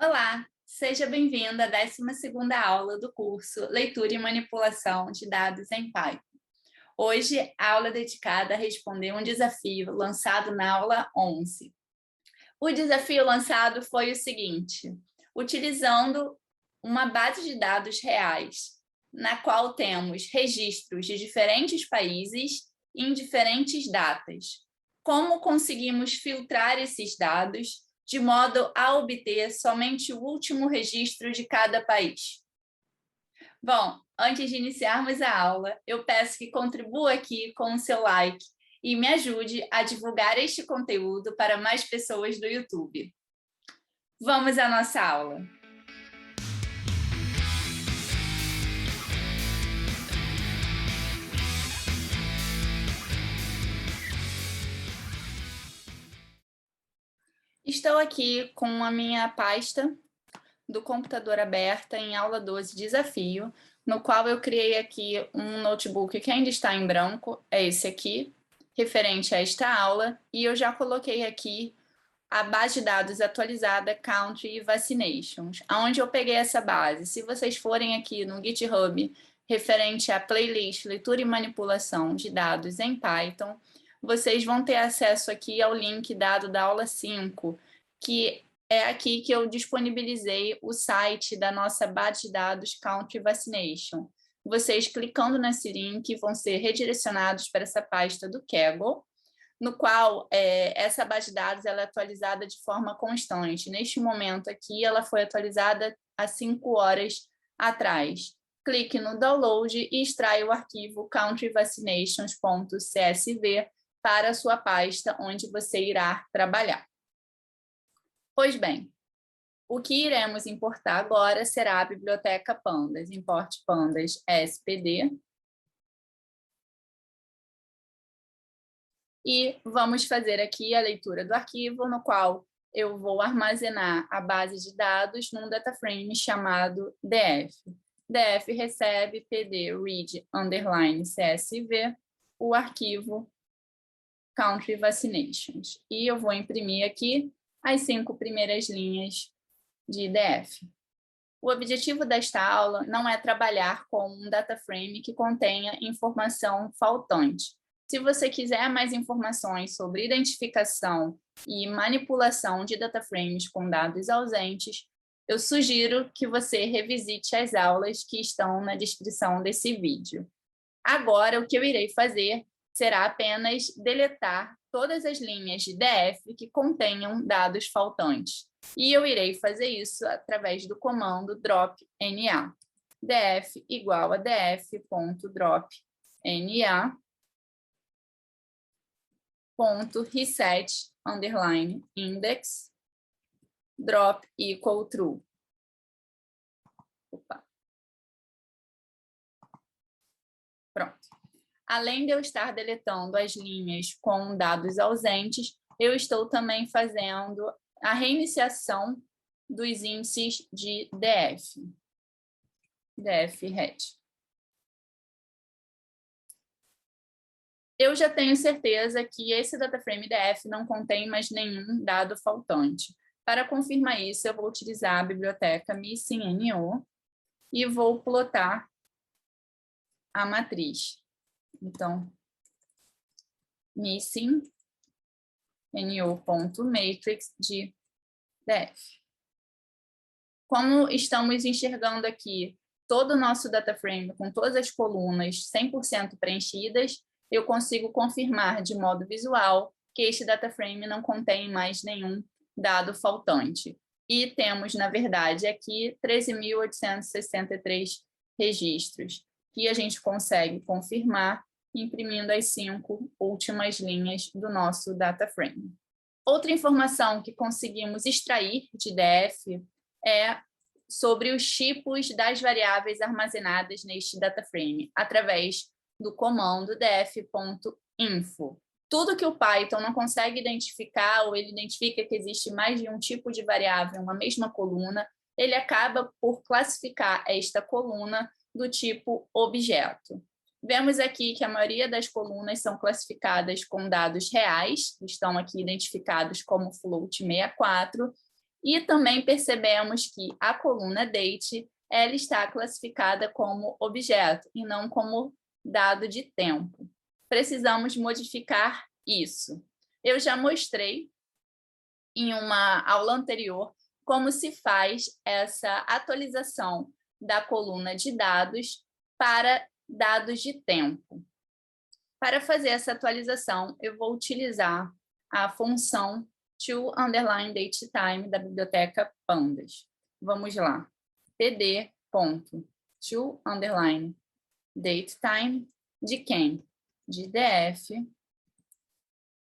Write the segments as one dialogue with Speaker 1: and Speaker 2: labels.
Speaker 1: Olá, seja bem-vinda à 12ª aula do curso Leitura e Manipulação de Dados em Python. Hoje, a aula é dedicada a responder um desafio lançado na aula 11. O desafio lançado foi o seguinte: utilizando uma base de dados reais, na qual temos registros de diferentes países em diferentes datas. Como conseguimos filtrar esses dados de modo a obter somente o último registro de cada país? Bom, antes de iniciarmos a aula, eu peço que contribua aqui com o seu like e me ajude a divulgar este conteúdo para mais pessoas do YouTube. Vamos à nossa aula. Estou aqui com a minha pasta do computador aberta em aula 12 desafio, no qual eu criei aqui um notebook que ainda está em branco, é esse aqui, referente a esta aula, e eu já coloquei aqui a base de dados atualizada Country e Vaccinations. Aonde eu peguei essa base? Se vocês forem aqui no GitHub, referente à playlist Leitura e Manipulação de Dados em Python, vocês vão ter acesso aqui ao link dado da aula 5, que é aqui que eu disponibilizei o site da nossa base de dados Country Vaccination. Vocês clicando nesse link vão ser redirecionados para essa pasta do Kaggle, no qual essa base de dados ela é atualizada de forma constante. Neste momento aqui, ela foi atualizada há 5 horas atrás. Clique no download e extraia o arquivo countryvaccinations.csv para a sua pasta onde você irá trabalhar. Pois bem, o que iremos importar agora será a biblioteca Pandas. Importe Pandas SPD. E vamos fazer aqui a leitura do arquivo, no qual eu vou armazenar a base de dados num data frame chamado df. df recebe pd read _csv, o arquivo country vaccinations. E eu vou imprimir aqui as 5 primeiras linhas de df. O objetivo desta aula não é trabalhar com um data frame que contenha informação faltante. Se você quiser mais informações sobre identificação e manipulação de data frames com dados ausentes, eu sugiro que você revisite as aulas que estão na descrição desse vídeo. Agora, o que eu irei fazer será apenas deletar todas as linhas de df que contenham dados faltantes. E eu irei fazer isso através do comando dropna. df igual a df.dropna .reset underline index drop equal true. Opa. Pronto. Além de eu estar deletando as linhas com dados ausentes, eu estou também fazendo a reiniciação dos índices de df. df-ret. Eu já tenho certeza que esse data frame df não contém mais nenhum dado faltante. Para confirmar isso, eu vou utilizar a biblioteca missing_no e vou plotar a matriz. Então, missing_no.matrix de df. Como estamos enxergando aqui todo o nosso data frame com todas as colunas 100% preenchidas, eu consigo confirmar de modo visual que este data frame não contém mais nenhum dado faltante. E temos, na verdade, aqui 13.863 registros, que a gente consegue confirmar imprimindo as 5 últimas linhas do nosso data frame. Outra informação que conseguimos extrair de df é sobre os tipos das variáveis armazenadas neste data frame, através do comando df.info. Tudo que o Python não consegue identificar, ou ele identifica que existe mais de um tipo de variável em uma mesma coluna, ele acaba por classificar esta coluna do tipo objeto. Vemos aqui que a maioria das colunas são classificadas com dados reais, que estão aqui identificados como float 64, E também percebemos que a coluna date ela está classificada como objeto e não como dado de tempo. Precisamos modificar isso. Eu já mostrei em uma aula anterior como se faz essa atualização da coluna de dados para dados de tempo. Para fazer essa atualização, eu vou utilizar a função to_datetime da biblioteca Pandas. Vamos lá. pd.to_datetime de quem? De df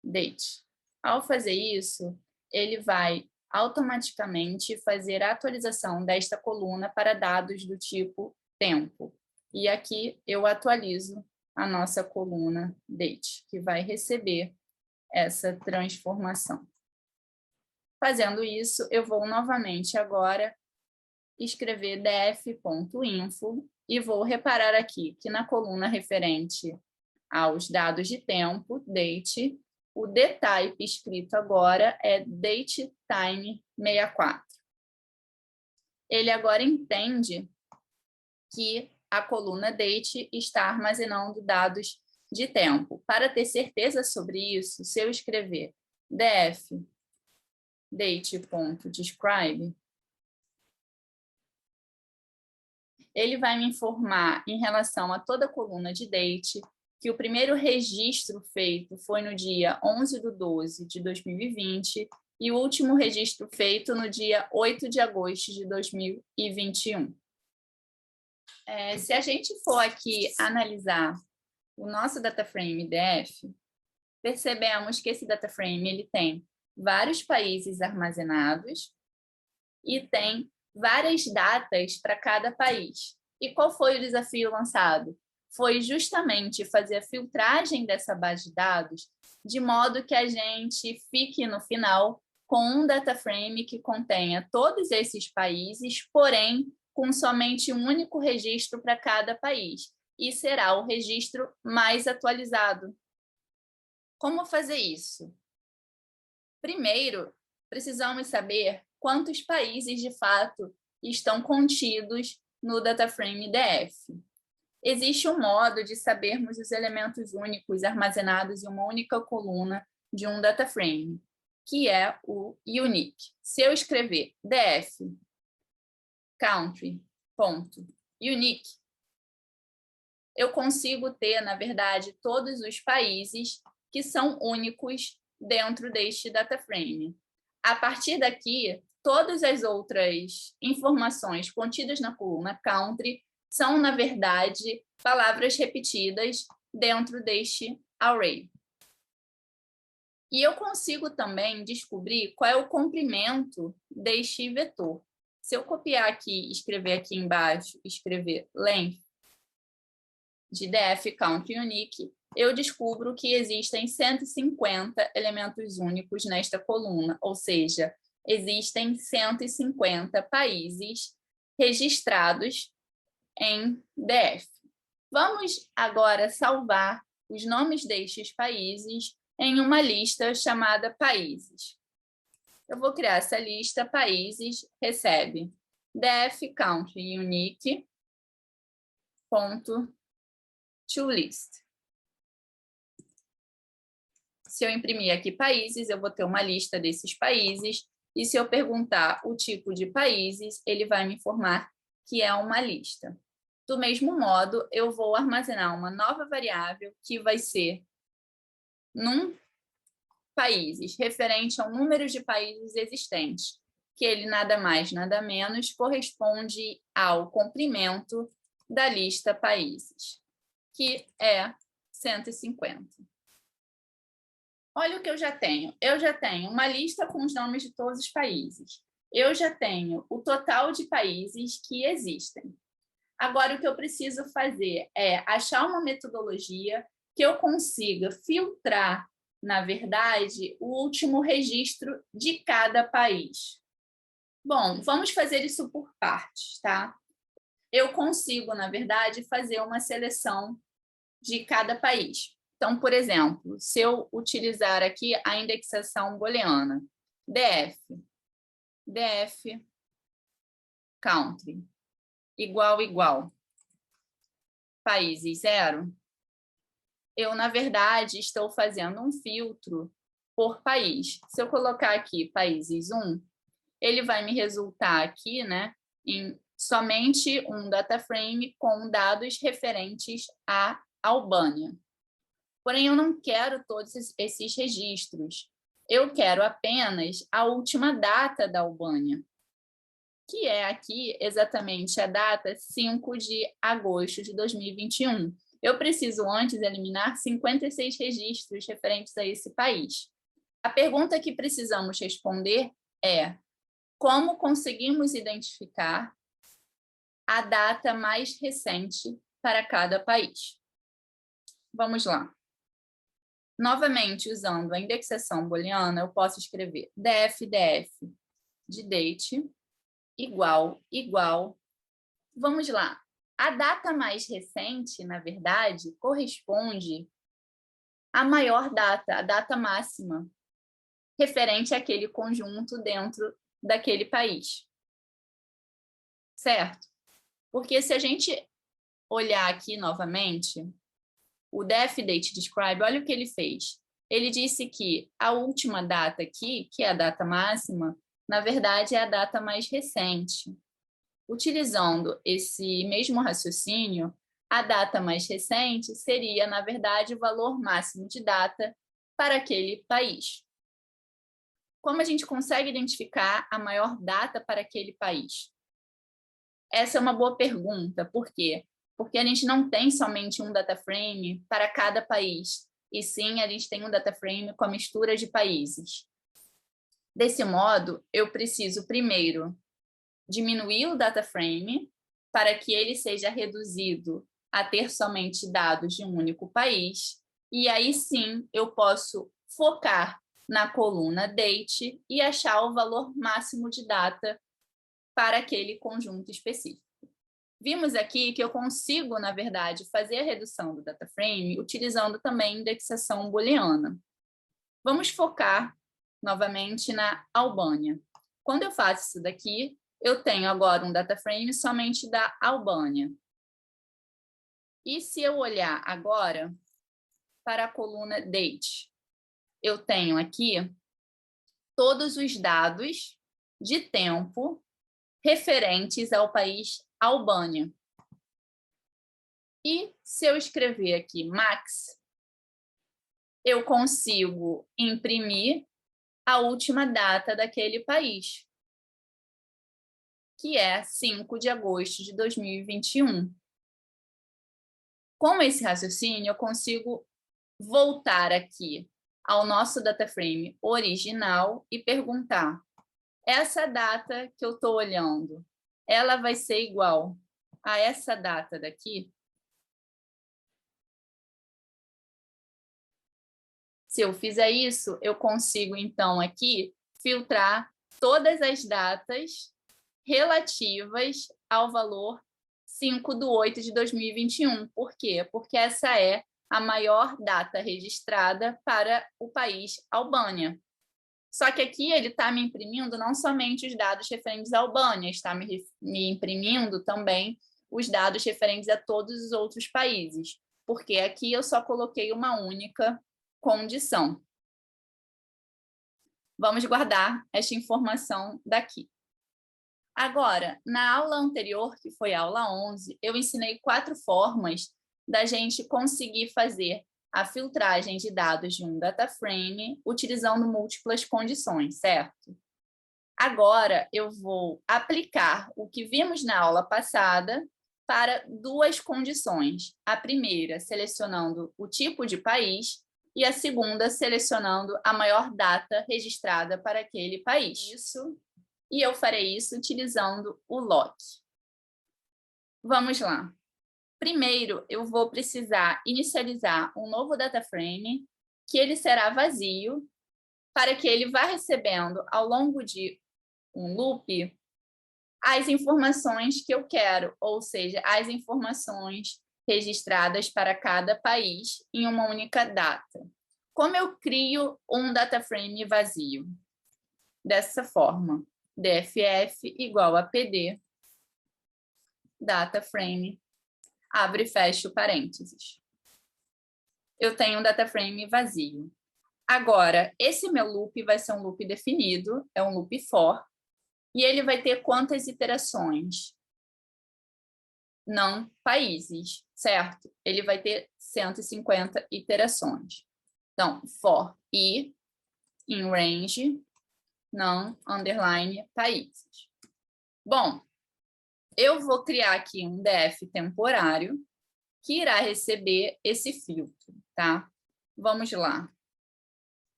Speaker 1: date. Ao fazer isso, ele vai automaticamente fazer a atualização desta coluna para dados do tipo tempo. E aqui eu atualizo a nossa coluna date, que vai receber essa transformação. Fazendo isso, eu vou novamente agora escrever df.info e vou reparar aqui que na coluna referente aos dados de tempo, date, o dtype escrito agora é datetime64. Ele agora entende que a coluna date está armazenando dados de tempo. Para ter certeza sobre isso, se eu escrever df date.describe, ele vai me informar em relação a toda a coluna de date que o primeiro registro feito foi no dia 11/12/2020 e o último registro feito no dia 8 de agosto de 2021. Se a gente for aqui analisar o nosso DataFrame DF, percebemos que esse DataFrame ele tem vários países armazenados e tem várias datas para cada país. E qual foi o desafio lançado? Foi justamente fazer a filtragem dessa base de dados de modo que a gente fique no final com um DataFrame que contenha todos esses países, porém com somente um único registro para cada país, e será o registro mais atualizado. Como fazer isso? Primeiro, precisamos saber quantos países, de fato, estão contidos no DataFrame DF. Existe um modo de sabermos os elementos únicos armazenados em uma única coluna de um DataFrame, que é o unique. Se eu escrever df country.unique, eu consigo ter, na verdade, todos os países que são únicos dentro deste DataFrame. A partir daqui, todas as outras informações contidas na coluna country são, na verdade, palavras repetidas dentro deste array. E eu consigo também descobrir qual é o comprimento deste vetor. Se eu copiar aqui, escrever aqui embaixo, escrever length de df country unique, eu descubro que existem 150 elementos únicos nesta coluna, ou seja, existem 150 países registrados em DF. Vamos agora salvar os nomes destes países em uma lista chamada países. Eu vou criar essa lista, países, recebe def country unique .toList. Se eu imprimir aqui países, eu vou ter uma lista desses países, e se eu perguntar o tipo de países, ele vai me informar que é uma lista. Do mesmo modo, eu vou armazenar uma nova variável que vai ser num países, referente ao número de países existentes, que ele nada mais, nada menos, corresponde ao comprimento da lista países, que é 150. Olha o que eu já tenho. Eu já tenho uma lista com os nomes de todos os países. Eu já tenho o total de países que existem. Agora, o que eu preciso fazer é achar uma metodologia que eu consiga filtrar, na verdade, o último registro de cada país. Bom, vamos fazer isso por partes, tá? Eu consigo, na verdade, fazer uma seleção de cada país. Então, por exemplo, se eu utilizar aqui a indexação booleana, df df country igual, países 0, eu, na verdade, estou fazendo um filtro por país. Se eu colocar aqui países 1, ele vai me resultar aqui, né, em somente um data frame com dados referentes à Albânia. Porém, eu não quero todos esses registros. Eu quero apenas a última data da Albânia, que é aqui exatamente a data 5 de agosto de 2021. Eu preciso antes eliminar 56 registros referentes a esse país. A pergunta que precisamos responder é: como conseguimos identificar a data mais recente para cada país? Vamos lá. Novamente, usando a indexação booleana, eu posso escrever df de date igual. Vamos lá. A data mais recente, na verdade, corresponde à maior data, a data máxima, referente àquele conjunto dentro daquele país. Certo? Porque se a gente olhar aqui novamente, o def_date_describe, olha o que ele fez. Ele disse que a última data aqui, que é a data máxima, na verdade é a data mais recente. Utilizando esse mesmo raciocínio, a data mais recente seria, na verdade, o valor máximo de data para aquele país. Como a gente consegue identificar a maior data para aquele país? Essa é uma boa pergunta. Por quê? Porque a gente não tem somente um data frame para cada país, e sim a gente tem um data frame com a mistura de países. Desse modo, eu preciso primeiro diminuir o data frame para que ele seja reduzido a ter somente dados de um único país, e aí sim eu posso focar na coluna date e achar o valor máximo de data para aquele conjunto específico. Vimos aqui que eu consigo, na verdade, fazer a redução do data frame utilizando também indexação booleana. Vamos focar novamente na Albânia. Quando eu faço isso daqui, eu tenho agora um data frame somente da Albânia. E se eu olhar agora para a coluna date, eu tenho aqui todos os dados de tempo referentes ao país Albânia. E se eu escrever aqui max, eu consigo imprimir a última data daquele país, que é 5 de agosto de 2021. Com esse raciocínio, eu consigo voltar aqui ao nosso data frame original e perguntar: essa data que eu estou olhando, ela vai ser igual a essa data daqui? Se eu fizer isso, eu consigo, então, aqui filtrar todas as datas relativas ao valor 5/8 de 2021. Por quê? Porque essa é a maior data registrada para o país Albânia. Só que aqui ele está me imprimindo não somente os dados referentes à Albânia, está me imprimindo também os dados referentes a todos os outros países, porque aqui eu só coloquei uma única condição. Vamos guardar esta informação daqui. Agora, na aula anterior, que foi a aula 11, eu ensinei 4 formas da gente conseguir fazer a filtragem de dados de um data frame utilizando múltiplas condições, certo? Agora, eu vou aplicar o que vimos na aula passada para 2 condições. A primeira, selecionando o tipo de país, e a segunda, selecionando a maior data registrada para aquele país. E eu farei isso utilizando o lock. Vamos lá. Primeiro, eu vou precisar inicializar um novo data frame, que ele será vazio, para que ele vá recebendo, ao longo de um loop, as informações que eu quero, ou seja, as informações registradas para cada país em uma única data. Como eu crio um data frame vazio? Dessa forma. dff igual a pd, data frame, abre e fecha o parênteses. Eu tenho um data frame vazio. Agora, esse meu loop vai ser um loop definido, é um loop for, e ele vai ter quantas iterações? Não países, certo? Ele vai ter 150 iterações. Então, for i in range, não underline países. Bom, eu vou criar aqui um def temporário que irá receber esse filtro, tá? Vamos lá.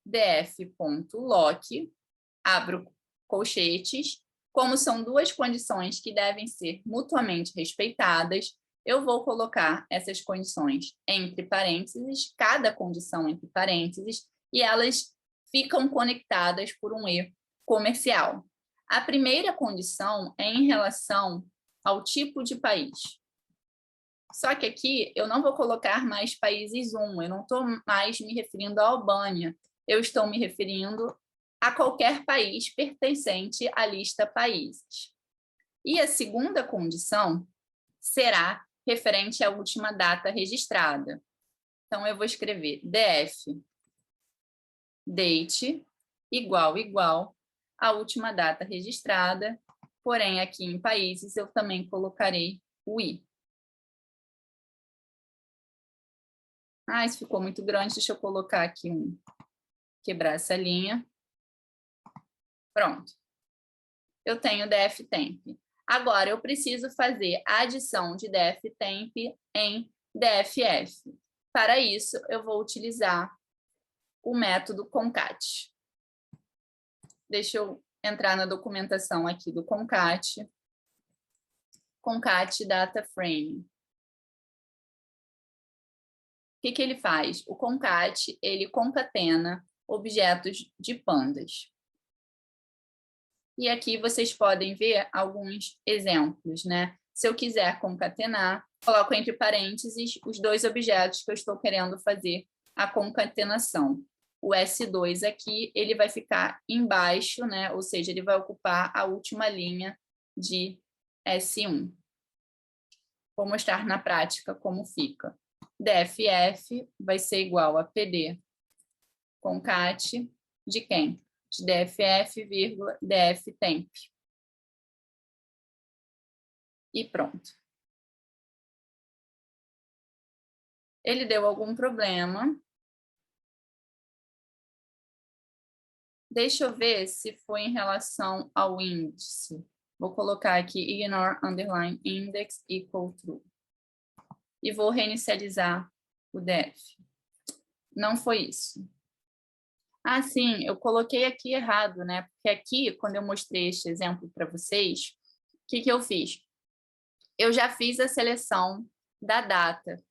Speaker 1: df.lock, abro colchetes. Como são duas condições que devem ser mutuamente respeitadas, eu vou colocar essas condições entre parênteses, cada condição entre parênteses, e elas ficam conectadas por um E comercial. A primeira condição é em relação ao tipo de país. Só que aqui eu não vou colocar mais países 1, eu não estou mais me referindo à Albânia, eu estou me referindo a qualquer país pertencente à lista países. E a segunda condição será referente à última data registrada. Então, eu vou escrever df date igual à última data registrada, porém, aqui em países, eu também colocarei o i. Ah, isso ficou muito grande, deixa eu colocar aqui quebrar essa linha. Pronto. Eu tenho dftemp. Agora, eu preciso fazer a adição de dftemp em dff. Para isso, eu vou utilizar o método concat. Deixa eu entrar na documentação aqui do concat. Concat data frame. O que ele faz? O concat, ele concatena objetos de pandas. E aqui vocês podem ver alguns exemplos, né? Se eu quiser concatenar, coloco entre parênteses os dois objetos que eu estou querendo fazer a concatenação. O S2 aqui, ele vai ficar embaixo, né? Ou seja, ele vai ocupar a última linha de S1. Vou mostrar na prática como fica. dff vai ser igual a pd concat de quem? De dff, dftemp. E pronto. Ele deu algum problema. Deixa eu ver se foi em relação ao índice. Vou colocar aqui ignore underline index equal true. E vou reinicializar o def. Não foi isso. Ah, sim, eu coloquei aqui errado, né? Porque aqui, quando eu mostrei este exemplo para vocês, o que eu fiz? Eu já fiz a seleção da data.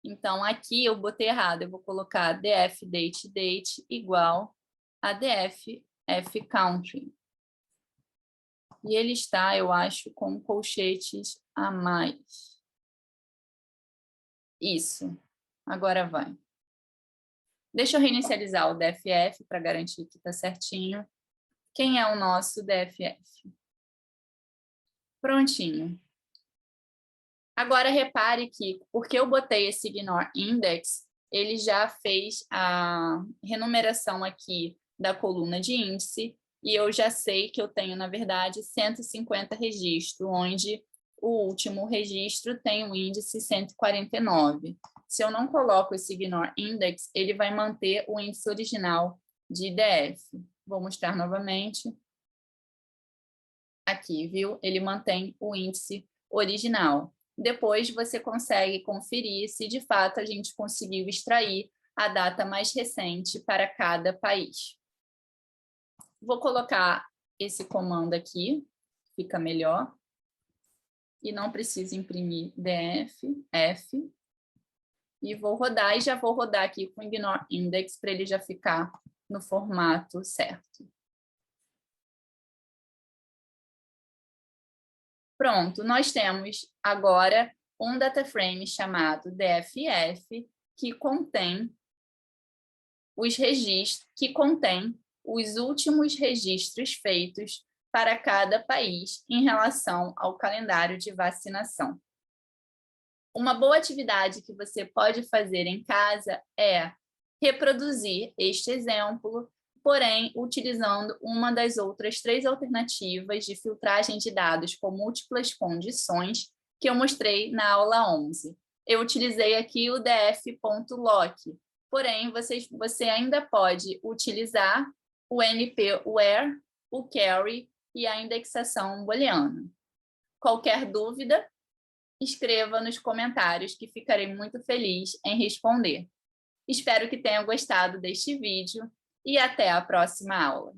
Speaker 1: Então, aqui eu botei errado. Eu vou colocar df date igual a df country. E ele está, eu acho, com colchetes a mais. Isso. Agora vai. Deixa eu reinicializar o dff para garantir que está certinho. Quem é o nosso dff? Prontinho. Agora, repare que, porque eu botei esse ignore index, ele já fez a renumeração aqui da coluna de índice, e eu já sei que eu tenho, na verdade, 150 registros, onde o último registro tem o índice 149. Se eu não coloco esse ignore index, ele vai manter o índice original de IDF. Vou mostrar novamente. Aqui, viu? Ele mantém o índice original. Depois você consegue conferir se de fato a gente conseguiu extrair a data mais recente para cada país. Vou colocar esse comando aqui, fica melhor. E não preciso imprimir df, f. E vou rodar, e já vou rodar aqui com ignore index para ele já ficar no formato certo. Pronto, nós temos agora um data frame chamado dff que contém os registros, os últimos registros feitos para cada país em relação ao calendário de vacinação. Uma boa atividade que você pode fazer em casa é reproduzir este exemplo, porém, utilizando uma das outras 3 alternativas de filtragem de dados com múltiplas condições que eu mostrei na aula 11. Eu utilizei aqui o df.loc, porém, você ainda pode utilizar o NP-WHERE, o query e a indexação booleana. Qualquer dúvida, escreva nos comentários que ficarei muito feliz em responder. Espero que tenham gostado deste vídeo e até a próxima aula.